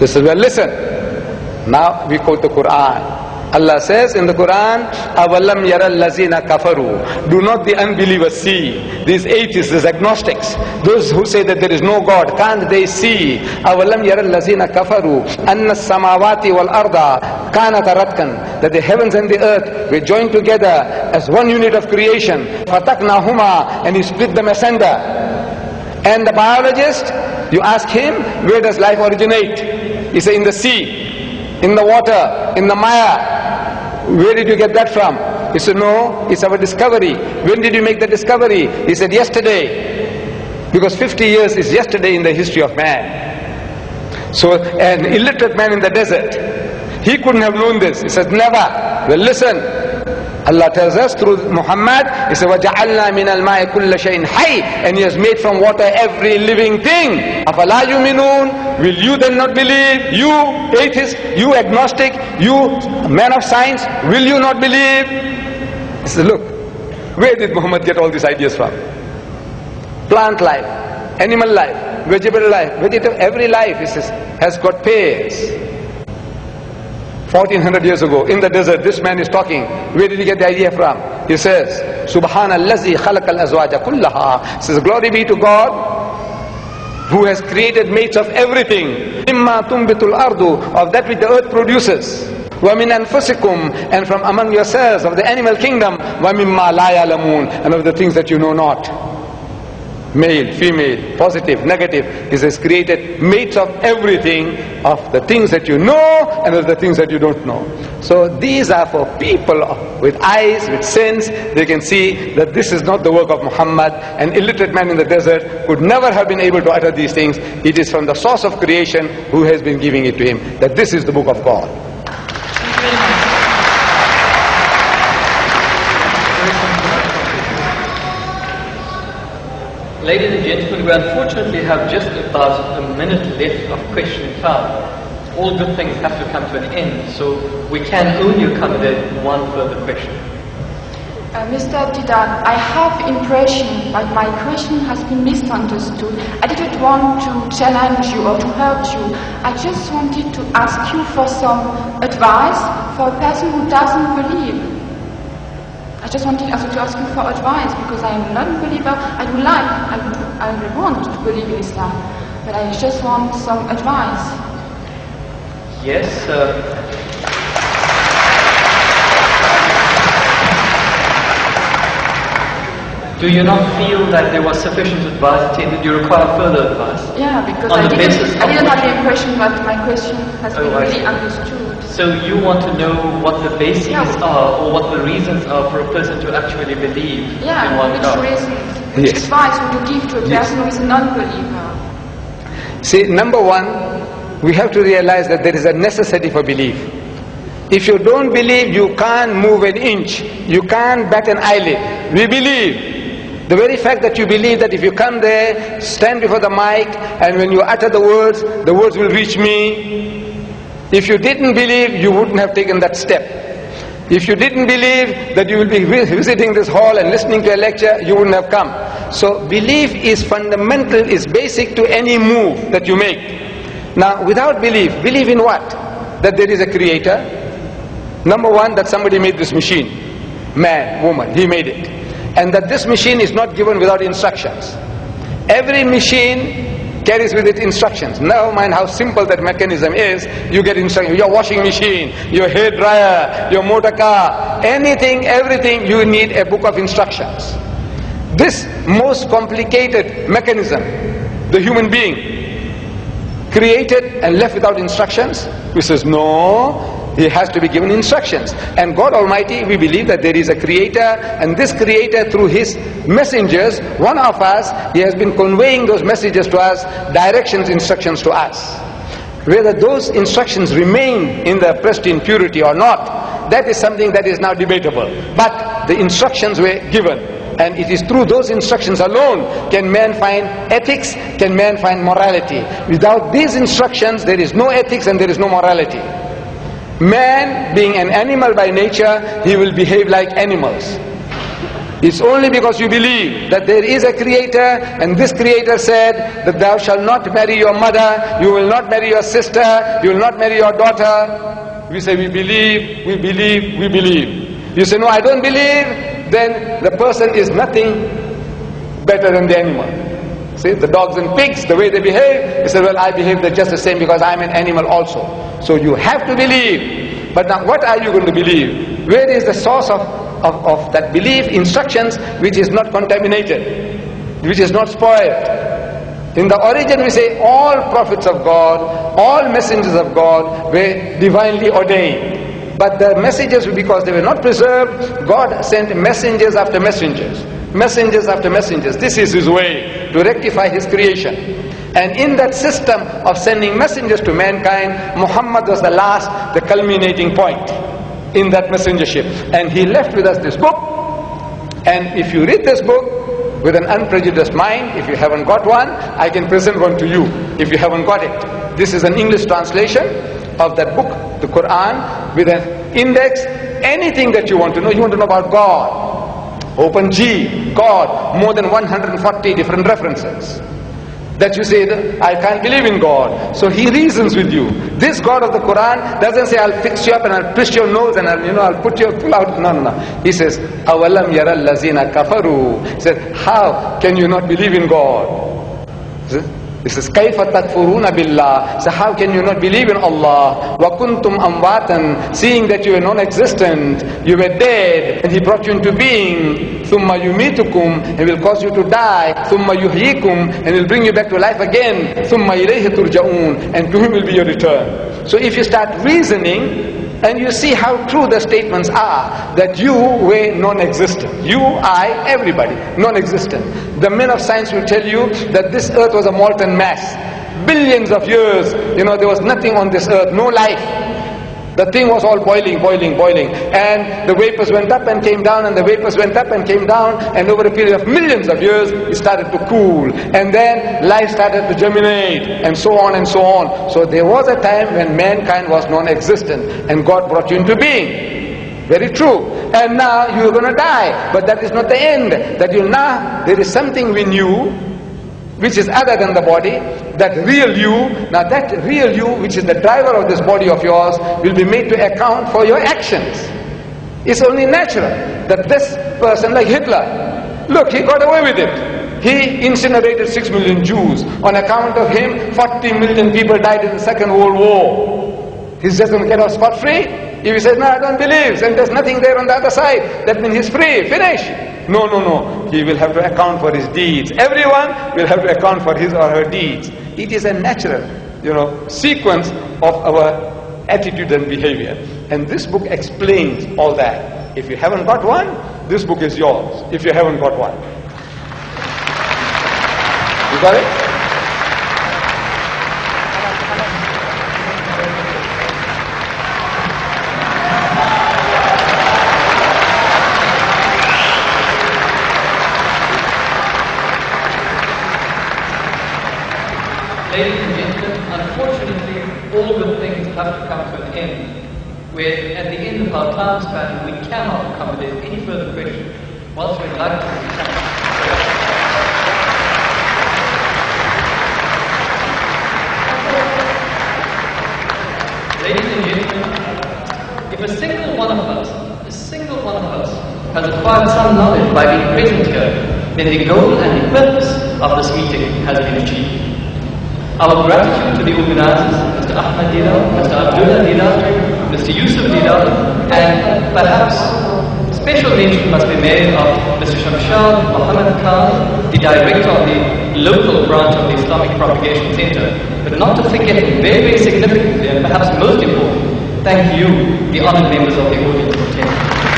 They said, well, listen. Now we quote the Quran. Allah says in the Quran, أَوَلَمْ يَرَ الَّذِينَ كَفَرُوا. Do not the unbelievers see? These atheists, these agnostics, those who say that there is no God, can't they see? أَوَلَمْ يَرَ الَّذِينَ كَفَرُوا أَنَّ السَّمَاوَاتِ وَالْأَرْضَ كَانَتَ رَتْقًا. That the heavens and the earth were joined together as one unit of creation. فَتَقْنَاهُمَا. And He split them asunder. And the biologist, you ask him, where does life originate? He says, in the sea, in the water, in the mire. Where did you get that from? He said, no, it's our discovery. When did you make the discovery? He said, yesterday. Because 50 years is yesterday in the history of man. So an illiterate man in the desert, he couldn't have known this. He says, never. Well, listen. Allah tells us through Muhammad, He said, وَجَعَلْنَا مِنَ الْمَاءِ كُلَّ شَيْءٍ حَيٍّ. And He has made from water every living thing. أَفَلَا يُؤْمِنُونَ. Will you then not believe? You atheist, you agnostic, you man of science, will you not believe? He said, look, where did Muhammad get all these ideas from? Plant life, animal life, vegetable life, every life, he says, has got pairs. 1400 years ago, in the desert, this man is talking. Where did he get the idea from? He says, Subhanallazi khalaqal azwaja kullaha. Says, glory be to God, who has created mates of everything. Mimma tumbitul ardu, of that which the earth produces. Wa min anfusikum, and from among yourselves, of the animal kingdom. Wa mimma la ya'lamun, and of the things that you know not. Male, female, positive, negative. He has created mates of everything, of the things that you know and of the things that you don't know. So these are for people with eyes, with sense. They can see that this is not the work of Muhammad. An illiterate man in the desert could never have been able to utter these things. It is from the source of creation who has been giving it to him, that this is the book of God. Ladies and gentlemen, we unfortunately have just about a minute left of question time. All good things have to come to an end, so we can only accommodate one further question. Mr. Didan, I have impression that my question has been misunderstood. I didn't want to challenge you or to hurt you. I just wanted to ask you for some advice for a person who doesn't believe. I just wanted also to ask you for advice, because I am a non-believer. I would want to believe in Islam, but I just want some advice. Yes, do you not feel that there was sufficient advice attended? You require further advice? Yeah, because I didn't have the impression that my question has been really understood. So you want to know what the bases are, or what the reasons are for a person to actually believe in one God? Which reasons? Which advice would you give to a person who is a non-believer? See, number one, we have to realize that there is a necessity for belief. If you don't believe, you can't move an inch. You can't bat an eyelid. We believe. The very fact that you believe that if you come there, stand before the mic, and when you utter the words will reach me. If you didn't believe, you wouldn't have taken that step. If you didn't believe that you will be visiting this hall and listening to a lecture, you wouldn't have come. So belief is fundamental, is basic to any move that you make. Now, without belief in what? That there is a creator. Number one, that somebody made this machine. Man, woman, he made it. And that this machine is not given without instructions. Every machine carries with it instructions. Never mind how simple that mechanism is, you get instructions. Your washing machine, your hair dryer, your motor car, anything, everything, you need a book of instructions. This most complicated mechanism, the human being, created and left without instructions? We says, no. He has to be given instructions. And God Almighty, we believe that there is a creator, and this creator, through his messengers, one of us, he has been conveying those messages to us, directions, instructions to us. Whether those instructions remain in their pristine purity or not, that is something that is now debatable. But the instructions were given, and it is through those instructions alone can man find ethics, can man find morality. Without these instructions, there is no ethics and there is no morality. Man, being an animal by nature, he will behave like animals. It's only because you believe that there is a creator, and this creator said that thou shalt not marry your mother, you will not marry your sister, you will not marry your daughter. We say we believe, we believe, we believe. You say no, I don't believe, then the person is nothing better than the animal. See, the dogs and pigs, the way they behave, you say, well, I behave just the same because I'm an animal also. So you have to believe. But now what are you going to believe? Where is the source of that belief? Instructions which is not contaminated, which is not spoiled. In the origin we say all prophets of God, all messengers of God were divinely ordained. But the messages, because they were not preserved, God sent messengers after messengers. Messengers after messengers. This is His way to rectify His creation. And in that system of sending messengers to mankind, Muhammad was the last, the culminating point in that messengership. And he left with us this book. And if you read this book with an unprejudiced mind, if you haven't got one, I can present one to you if you haven't got it. This is an English translation of that book, the Quran, with an index. Anything that you want to know about God. Open G, God, more than 140 different references. That you say, I can't believe in God. So He reasons with you. This God of the Quran doesn't say, I'll fix you up and I'll twist your nose and I'll pull out. No. He says, أَوَلَمْ يَرَى الَّذِينَ كَفَرُوا. He said, how can you not believe in God? He says, كَيْفَ تَكْفُرُونَ بِاللَّهِ. So how can you not believe in Allah? وَكُنْتُمْ أَمْوَاتًا. Seeing that you were non-existent, you were dead, and He brought you into being. ثُمَّ يُمِيتُكُمْ. He will cause you to die. ثُمَّ يُحْيِيكُمْ. And He'll bring you back to life again. ثُمَّ إِلَيْهِ تُرْجَعُونَ. And to Him will be your return. So if you start reasoning, and you see how true the statements are, that you were non-existent. You, I, everybody, non-existent. The men of science will tell you that this earth was a molten mass. Billions of years, there was nothing on this earth, no life. The thing was all boiling. And the vapors went up and came down, and the vapors went up and came down, and over a period of millions of years, it started to cool. And then life started to germinate, and so on and so on. So there was a time when mankind was non-existent, and God brought you into being. Very true. And now you're going to die. But that is not the end. Now there is something in you which is other than the body, that real you. Now that real you, which is the driver of this body of yours, will be made to account for your actions. It's only natural that this person, like Hitler, look, he got away with it. He incinerated 6 million Jews. On account of him, 40 million people died in the Second World War. He's just going to get off scot-free? If he says, no, I don't believe, and there's nothing there on the other side, that means he's free, finish. No. He will have to account for his deeds. Everyone will have to account for his or her deeds. It is a natural, sequence of our attitude and behavior. And this book explains all that. If you haven't got one, this book is yours. If you haven't got one. You got it? Ladies and gentlemen, unfortunately, all good things have to come to an end, where at the end of our time span, we cannot accommodate any further questions. Whilst we'd like to Ladies and gentlemen, if a single one of us has acquired some knowledge by being present here, then the goal and the purpose of this meeting has been achieved. Our gratitude to the organizers, Mr. Ahmed Dirar, Mr. Abdullah Dirar, Mr. Yusuf Dirar, and perhaps special mention must be made of Mr. Shamshad Muhammad Khan, the director of the local branch of the Islamic Propagation Center. But not to forget, very significantly and perhaps most important, thank you, the honored members of the audience for attending.